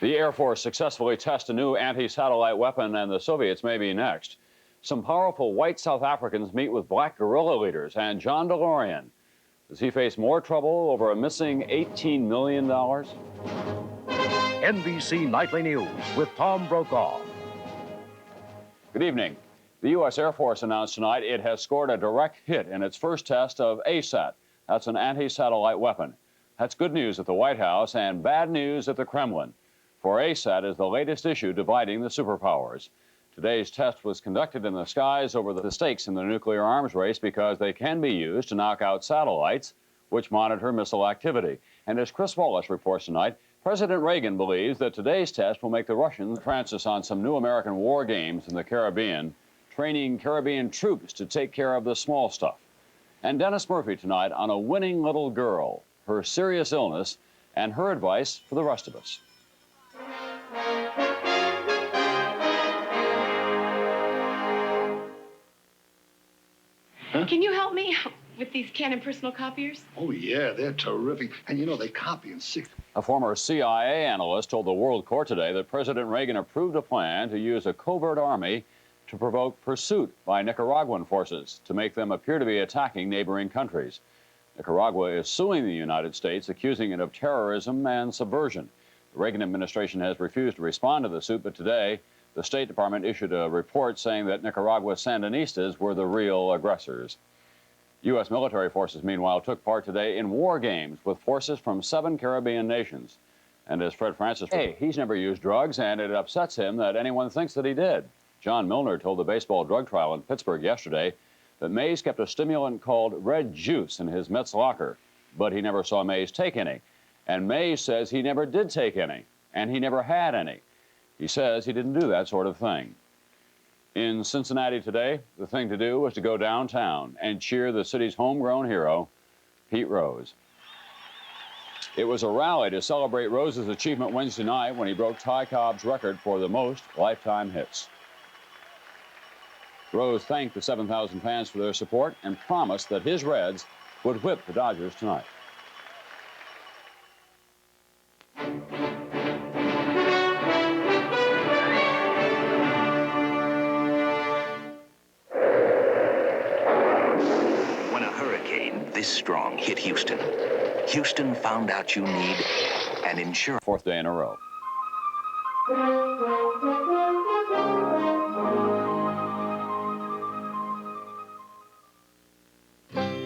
The Air Force successfully tests a new anti-satellite weapon, and the Soviets may be next. Some powerful white South Africans meet with black guerrilla leaders, and John DeLorean. Does he face more trouble over a missing $18 million? NBC Nightly News with Tom Brokaw. Good evening. The U.S. Air Force announced tonight it has scored a direct hit in its first test of ASAT. That's an anti-satellite weapon. That's good news at the White House and bad news at the Kremlin. For ASAT is the latest issue dividing the superpowers. Today's test was conducted in the skies over the stakes in the nuclear arms race because they can be used to knock out satellites, which monitor missile activity. And as Chris Wallace reports tonight, President Reagan believes that today's test will make the Russians practice on some new American war games in the Caribbean, training Caribbean troops to take care of the small stuff. And Dennis Murphy tonight on a winning little girl, her serious illness, and her advice for the rest of us. Huh? Can you help me with these Canon personal copiers? Oh, yeah, they're terrific. And, you know, they copy in 6. A former CIA analyst told the World Court today that President Reagan approved a plan to use a covert army to provoke pursuit by Nicaraguan forces to make them appear to be attacking neighboring countries. Nicaragua is suing the United States, accusing it of terrorism and subversion. The Reagan administration has refused to respond to the suit, but today the State Department issued a report saying that Nicaragua's Sandinistas were the real aggressors. U.S. military forces, meanwhile, took part today in war games with forces from 7 Caribbean nations. And as Fred Francis, he's never used drugs, and it upsets him that anyone thinks that he did. John Milner told the baseball drug trial in Pittsburgh yesterday that Mays kept a stimulant called red juice in his Mets locker, but he never saw Mays take any. And Mays says he never did take any, and he never had any. He says he didn't do that sort of thing. In Cincinnati today, the thing to do was to go downtown and cheer the city's homegrown hero, Pete Rose. It was a rally to celebrate Rose's achievement Wednesday night when he broke Ty Cobb's record for the most lifetime hits. Rose thanked the 7,000 fans for their support and promised that his Reds would whip the Dodgers tonight. When a hurricane this strong hit Houston, Houston found out you need an insurance. 4th day in a row.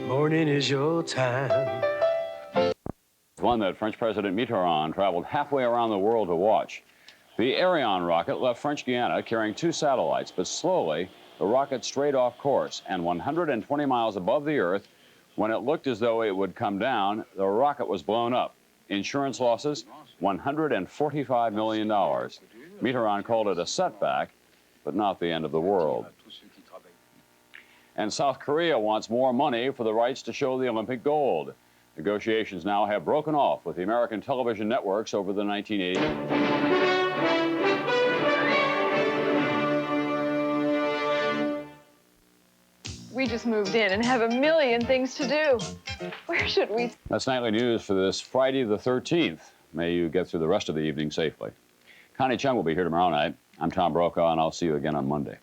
Morning is your time. One that French President Mitterrand traveled halfway around the world to watch. The Ariane rocket left French Guiana carrying 2 satellites, but slowly the rocket strayed off course, and 120 miles above the Earth, when it looked as though it would come down, the rocket was blown up. Insurance losses, $145 million. Mitterrand called it a setback, but not the end of the world. And South Korea wants more money for the rights to show the Olympic gold. Negotiations now have broken off with the American television networks over the 1980s. We just moved in and have a million things to do. Where should we? That's nightly news for this Friday the 13th. May you get through the rest of the evening safely. Connie Chung will be here tomorrow night. I'm Tom Brokaw, and I'll see you again on Monday.